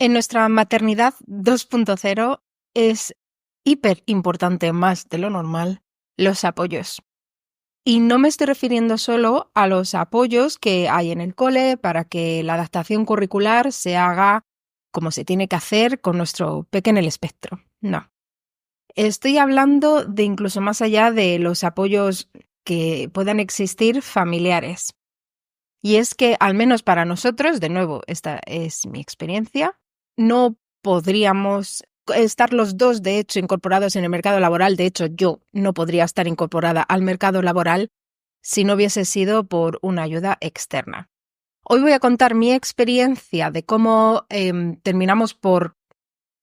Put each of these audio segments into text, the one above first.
En nuestra maternidad 2.0 es hiper importante, más de lo normal, los apoyos. Y no me estoy refiriendo solo a los apoyos que hay en el cole para que la adaptación curricular se haga como se tiene que hacer con nuestro peque en el espectro. No. Estoy hablando de incluso más allá de los apoyos que puedan existir familiares. Y es que, al menos para nosotros, de nuevo, esta es mi experiencia, no podríamos estar los dos, de hecho, incorporados en el mercado laboral. De hecho, yo no podría estar incorporada al mercado laboral si no hubiese sido por una ayuda externa. Hoy voy a contar mi experiencia de cómo terminamos por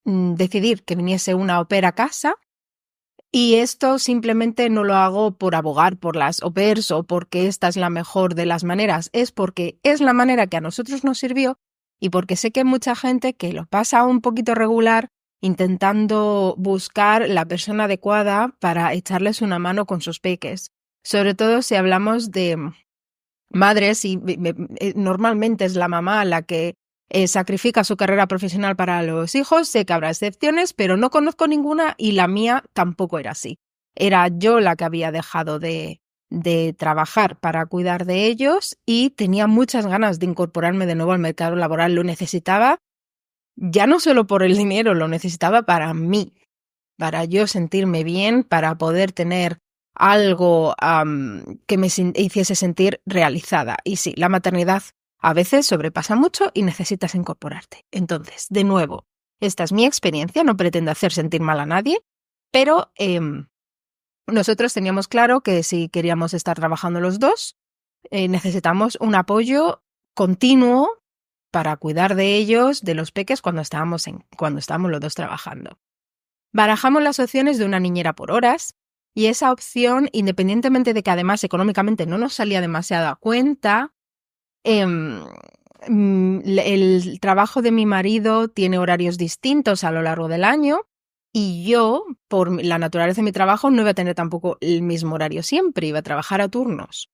decidir que viniese una au pair a casa. Y esto simplemente no lo hago por abogar por las au pairs o porque esta es la mejor de las maneras, es porque es la manera que a nosotros nos sirvió y porque sé que hay mucha gente que lo pasa un poquito regular intentando buscar la persona adecuada para echarles una mano con sus peques. Sobre todo si hablamos de madres y normalmente es la mamá la que sacrifica su carrera profesional para los hijos. Sé que habrá excepciones, pero no conozco ninguna y la mía tampoco era así. Era yo la que había dejado de trabajar para cuidar de ellos y tenía muchas ganas de incorporarme de nuevo al mercado laboral. Lo necesitaba ya no solo por el dinero, lo necesitaba para mí, para yo sentirme bien, para poder tener algo que me hiciese sentir realizada. Y sí, la maternidad a veces sobrepasa mucho y necesitas incorporarte. Entonces, de nuevo, esta es mi experiencia, no pretendo hacer sentir mal a nadie, pero nosotros teníamos claro que si queríamos estar trabajando los dos, necesitamos un apoyo continuo para cuidar de ellos, de los peques, cuando estábamos los dos trabajando. Barajamos las opciones de una niñera por horas y esa opción, independientemente de que además económicamente no nos salía demasiado a cuenta, el trabajo de mi marido tiene horarios distintos a lo largo del año y yo, por la naturaleza de mi trabajo, no iba a tener tampoco el mismo horario siempre, iba a trabajar a turnos.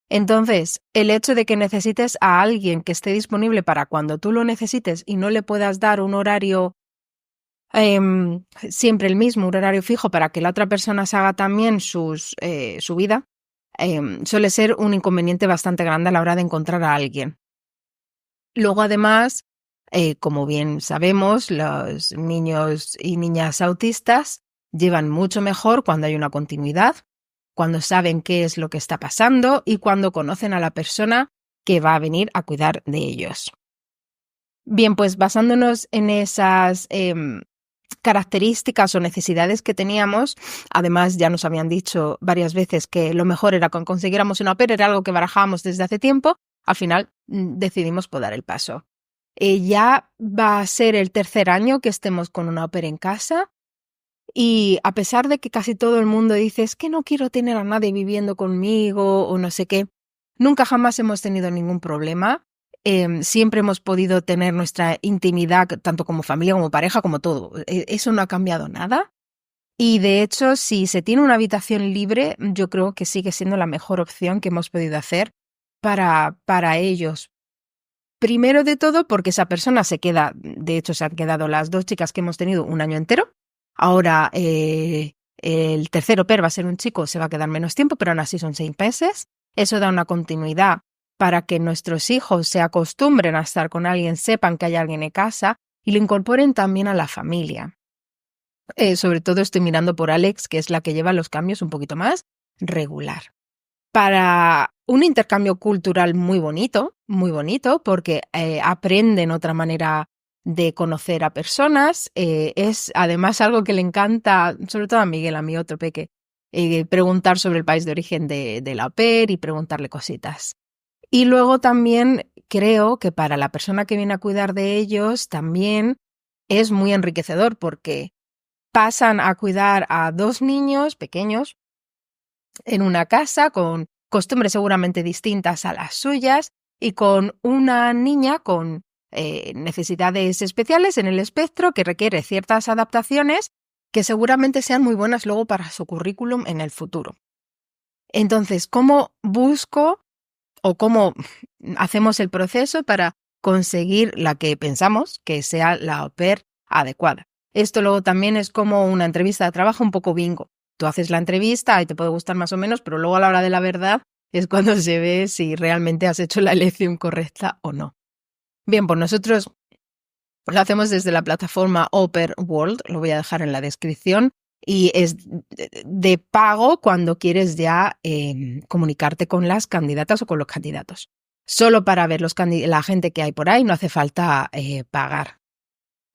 Entonces, el hecho de que necesites a alguien que esté disponible para cuando tú lo necesites y no le puedas dar un horario siempre el mismo, un horario fijo para que la otra persona se haga también su vida, suele ser un inconveniente bastante grande a la hora de encontrar a alguien. Luego, además, como bien sabemos, los niños y niñas autistas llevan mucho mejor cuando hay una continuidad, cuando saben qué es lo que está pasando y cuando conocen a la persona que va a venir a cuidar de ellos. Bien, pues basándonos en esas características o necesidades que teníamos, además ya nos habían dicho varias veces que lo mejor era que consiguiéramos una au pair, era algo que barajábamos desde hace tiempo, al final decidimos dar el paso. Ya va a ser el 3er año que estemos con una au pair en casa y a pesar de que casi todo el mundo dice es que no quiero tener a nadie viviendo conmigo o no sé qué, nunca jamás hemos tenido ningún problema. Siempre hemos podido tener nuestra intimidad, tanto como familia, como pareja, como todo. Eso no ha cambiado nada. Y de hecho, si se tiene una habitación libre, yo creo que sigue siendo la mejor opción que hemos podido hacer para ellos. Primero de todo, porque esa persona se queda, de hecho se han quedado las 2 chicas que hemos tenido un año entero. Ahora el tercer au pair va a ser un chico, se va a quedar menos tiempo, pero aún así son 6 meses. Eso da una continuidad para que nuestros hijos se acostumbren a estar con alguien, sepan que hay alguien en casa y lo incorporen también a la familia. Sobre todo estoy mirando por Alex, que es la que lleva los cambios un poquito más regular. Para un intercambio cultural muy bonito, porque aprenden otra manera de conocer a personas. Es además algo que le encanta, sobre todo a Miguel, a mi otro peque, preguntar sobre el país de origen de la au pair y preguntarle cositas. Y luego también creo que para la persona que viene a cuidar de ellos también es muy enriquecedor porque pasan a cuidar a 2 niños pequeños en una casa con costumbres seguramente distintas a las suyas y con una niña con necesidades especiales en el espectro que requiere ciertas adaptaciones que seguramente sean muy buenas luego para su currículum en el futuro. Entonces, ¿cómo busco o cómo hacemos el proceso para conseguir la que pensamos que sea la au pair adecuada. Esto luego también es como una entrevista de trabajo un poco bingo. Tú haces la entrevista y te puede gustar más o menos, pero luego a la hora de la verdad es cuando se ve si realmente has hecho la elección correcta o no. Bien, pues nosotros lo hacemos desde la plataforma Au Pair World, lo voy a dejar en la descripción, y es de pago cuando quieres ya comunicarte con las candidatas o con los candidatos. Solo para ver la gente que hay por ahí no hace falta pagar.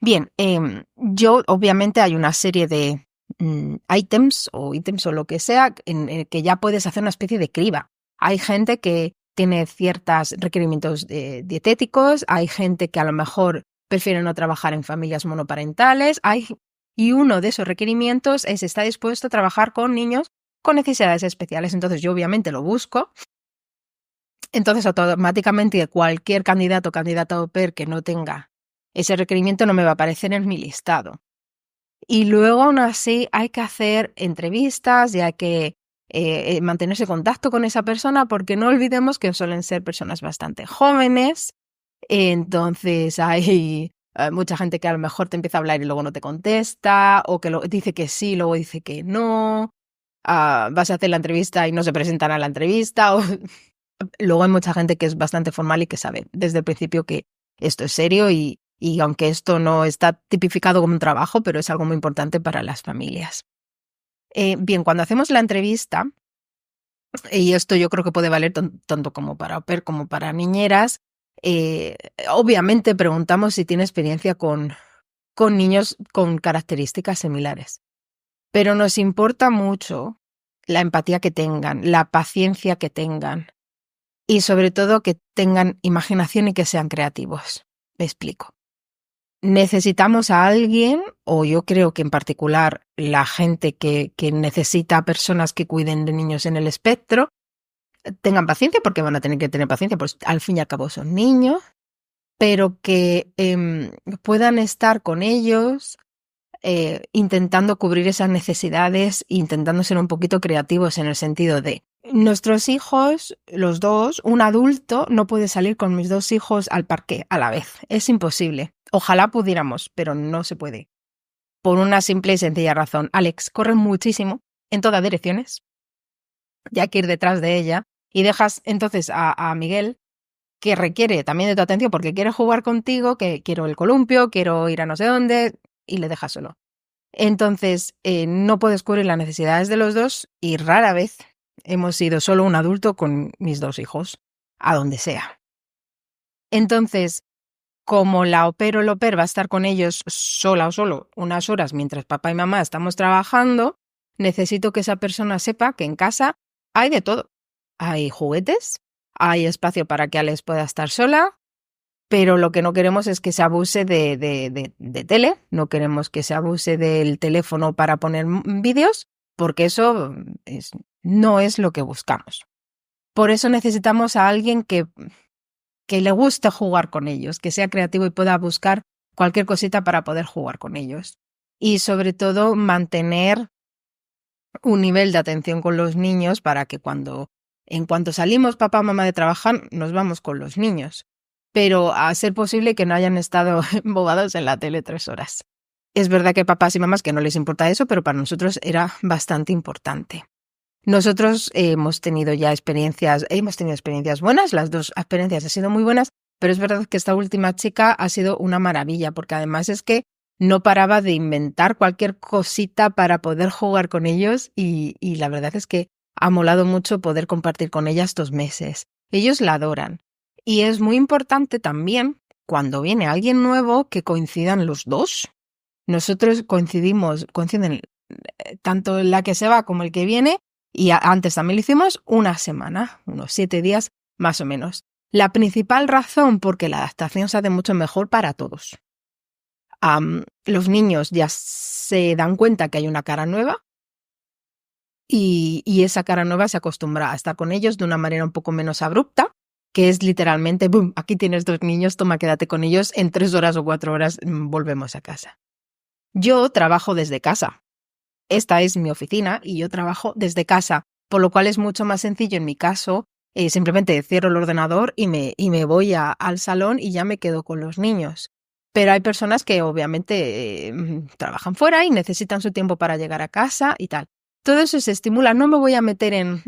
Bien, yo obviamente hay una serie de ítems o lo que sea en el que ya puedes hacer una especie de criba. Hay gente que tiene ciertos requerimientos dietéticos, hay gente que a lo mejor prefiere no trabajar en familias monoparentales, y uno de esos requerimientos es está dispuesto a trabajar con niños con necesidades especiales. Entonces yo obviamente lo busco. Entonces automáticamente cualquier candidato o candidata au pair que no tenga ese requerimiento no me va a aparecer en mi listado. Y luego aún así hay que hacer entrevistas y hay que mantenerse en contacto con esa persona porque no olvidemos que suelen ser personas bastante jóvenes. Entonces hay mucha gente que a lo mejor te empieza a hablar y luego no te contesta, o que dice que sí, luego dice que no. Vas a hacer la entrevista y no se presentan a la entrevista. Luego hay mucha gente que es bastante formal y que sabe desde el principio que esto es serio y aunque esto no está tipificado como un trabajo, pero es algo muy importante para las familias. Bien, cuando hacemos la entrevista, y esto yo creo que puede valer tanto como para au pair como para niñeras, obviamente preguntamos si tiene experiencia con niños con características similares. Pero nos importa mucho la empatía que tengan, la paciencia que tengan y sobre todo que tengan imaginación y que sean creativos. Me explico. Necesitamos a alguien, o yo creo que en particular la gente que necesita personas que cuiden de niños en el espectro, tengan paciencia porque van a tener que tener paciencia, pues al fin y al cabo son niños, pero que puedan estar con ellos intentando cubrir esas necesidades, intentando ser un poquito creativos en el sentido de nuestros hijos, los dos, un adulto no puede salir con mis dos hijos al parque a la vez. Es imposible. Ojalá pudiéramos, pero no se puede. Por una simple y sencilla razón. Alex corre muchísimo en todas direcciones. Ya hay que ir detrás de ella. Y dejas entonces a Miguel, que requiere también de tu atención porque quiere jugar contigo, que quiero el columpio, quiero ir a no sé dónde, y le dejas solo. Entonces, no puedes cubrir las necesidades de los dos y rara vez hemos ido solo un adulto con mis dos hijos, a donde sea. Entonces, como la au pair o el au pair va a estar con ellos sola o solo unas horas mientras papá y mamá estamos trabajando, necesito que esa persona sepa que en casa hay de todo. Hay juguetes, hay espacio para que Alex pueda estar sola, pero lo que no queremos es que se abuse de tele, no queremos que se abuse del teléfono para poner vídeos, porque eso no es lo que buscamos. Por eso necesitamos a alguien que le guste jugar con ellos, que sea creativo y pueda buscar cualquier cosita para poder jugar con ellos. Y sobre todo mantener un nivel de atención con los niños para que en cuanto salimos papá o mamá de trabajar, nos vamos con los niños. Pero a ser posible que no hayan estado embobados en la tele 3 horas. Es verdad que hay papás y mamás que no les importa eso, pero para nosotros era bastante importante. Nosotros hemos tenido experiencias buenas, las dos experiencias han sido muy buenas, pero es verdad que esta última chica ha sido una maravilla, porque además es que no paraba de inventar cualquier cosita para poder jugar con ellos y la verdad es que ha molado mucho poder compartir con ella estos meses. Ellos la adoran. Y es muy importante también, cuando viene alguien nuevo, que coincidan los dos. Nosotros coinciden tanto la que se va como el que viene, y antes también lo hicimos una semana, unos 7 días más o menos. La principal razón porque la adaptación se hace mucho mejor para todos. Los niños ya se dan cuenta que hay una cara nueva y esa cara nueva se acostumbra a estar con ellos de una manera un poco menos abrupta, que es literalmente, ¡boom!, aquí tienes 2 niños, toma, quédate con ellos, en 3 horas o 4 horas volvemos a casa. Yo trabajo desde casa. Esta es mi oficina y yo trabajo desde casa, por lo cual es mucho más sencillo en mi caso simplemente cierro el ordenador y me voy al salón y ya me quedo con los niños. Pero hay personas que obviamente trabajan fuera y necesitan su tiempo para llegar a casa y tal. Todo eso se estimula. No me voy a meter en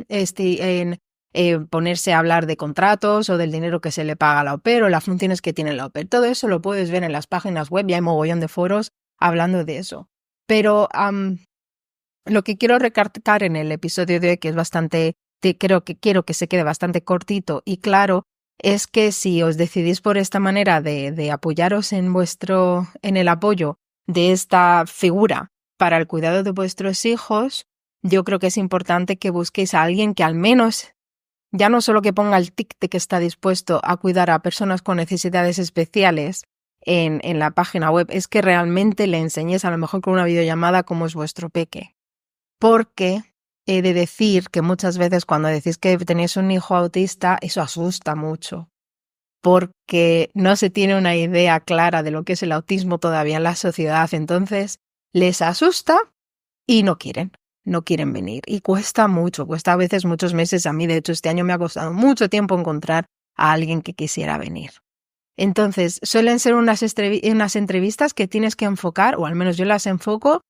ponerse a hablar de contratos o del dinero que se le paga a la au pair o las funciones que tiene la au pair. Todo eso lo puedes ver en las páginas web y hay mogollón de foros hablando de eso. Pero lo que quiero recalcar en el episodio de hoy, que es bastante, quiero que se quede bastante cortito y claro, es que si os decidís por esta manera de apoyaros en el apoyo de esta figura para el cuidado de vuestros hijos, yo creo que es importante que busquéis a alguien que al menos, ya no solo que ponga el tic de que está dispuesto a cuidar a personas con necesidades especiales en la página web, es que realmente le enseñéis a lo mejor con una videollamada cómo es vuestro peque. Porque he de decir que muchas veces cuando decís que tenéis un hijo autista, eso asusta mucho. Porque no se tiene una idea clara de lo que es el autismo todavía en la sociedad. Entonces les asusta y no quieren venir. Y cuesta mucho, cuesta a veces muchos meses. A mí, de hecho, este año me ha costado mucho tiempo encontrar a alguien que quisiera venir. Entonces, suelen ser unas entrevistas que tienes que enfocar, o al menos yo las enfoco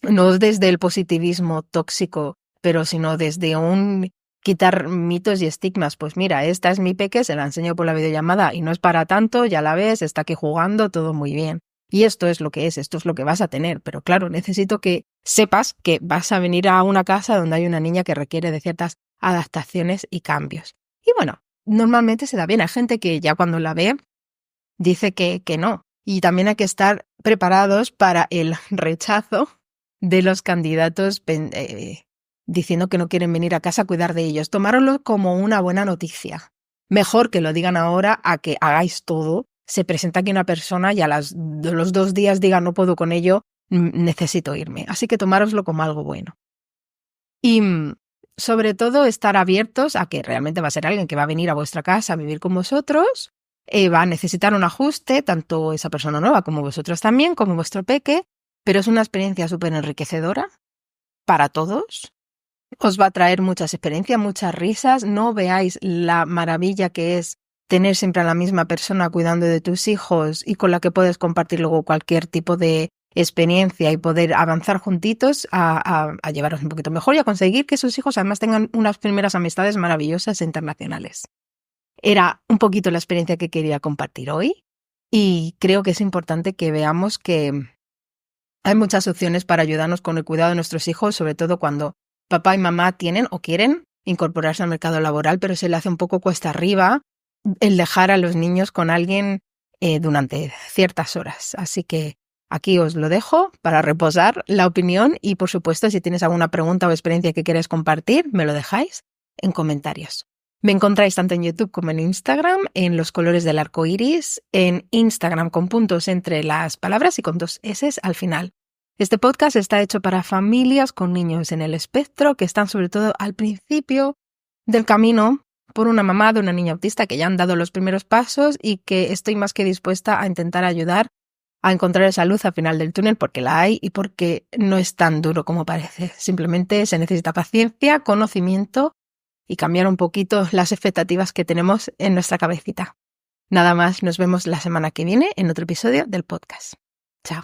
no desde el positivismo tóxico, pero sino desde un quitar mitos y estigmas. Pues mira, esta es mi peque, se la enseño por la videollamada y no es para tanto, ya la ves, está aquí jugando, todo muy bien. Y esto es lo que es, esto es lo que vas a tener. Pero claro, necesito que sepas que vas a venir a una casa donde hay una niña que requiere de ciertas adaptaciones y cambios. Y bueno, normalmente se da bien. Hay gente que ya cuando la ve dice que no. Y también hay que estar preparados para el rechazo de los candidatos diciendo que no quieren venir a casa a cuidar de ellos. Tomároslo como una buena noticia. Mejor que lo digan ahora a que hagáis todo. Se presenta aquí una persona y a los 2 días diga no puedo con ello, necesito irme. Así que tomároslo como algo bueno. Y sobre todo estar abiertos a que realmente va a ser alguien que va a venir a vuestra casa a vivir con vosotros, va a necesitar un ajuste, tanto esa persona nueva como vosotros también, como vuestro peque, pero es una experiencia súper enriquecedora para todos. Os va a traer muchas experiencias, muchas risas. No veáis la maravilla que es tener siempre a la misma persona cuidando de tus hijos y con la que puedes compartir luego cualquier tipo de experiencia y poder avanzar juntitos a llevaros un poquito mejor y a conseguir que sus hijos además tengan unas primeras amistades maravillosas e internacionales. Era un poquito la experiencia que quería compartir hoy y creo que es importante que veamos que hay muchas opciones para ayudarnos con el cuidado de nuestros hijos, sobre todo cuando papá y mamá tienen o quieren incorporarse al mercado laboral, pero se le hace un poco cuesta arriba el dejar a los niños con alguien durante ciertas horas. Así que aquí os lo dejo para reposar la opinión y, por supuesto, si tienes alguna pregunta o experiencia que quieres compartir, me lo dejáis en comentarios. Me encontráis tanto en YouTube como en Instagram, en los colores del arco iris, en Instagram con puntos entre las palabras y con 2 S al final. Este podcast está hecho para familias con niños en el espectro que están sobre todo al principio del camino por una mamá de una niña autista que ya han dado los primeros pasos y que estoy más que dispuesta a intentar ayudar a encontrar esa luz al final del túnel porque la hay y porque no es tan duro como parece. Simplemente se necesita paciencia, conocimiento y cambiar un poquito las expectativas que tenemos en nuestra cabecita. Nada más, nos vemos la semana que viene en otro episodio del podcast. Chao.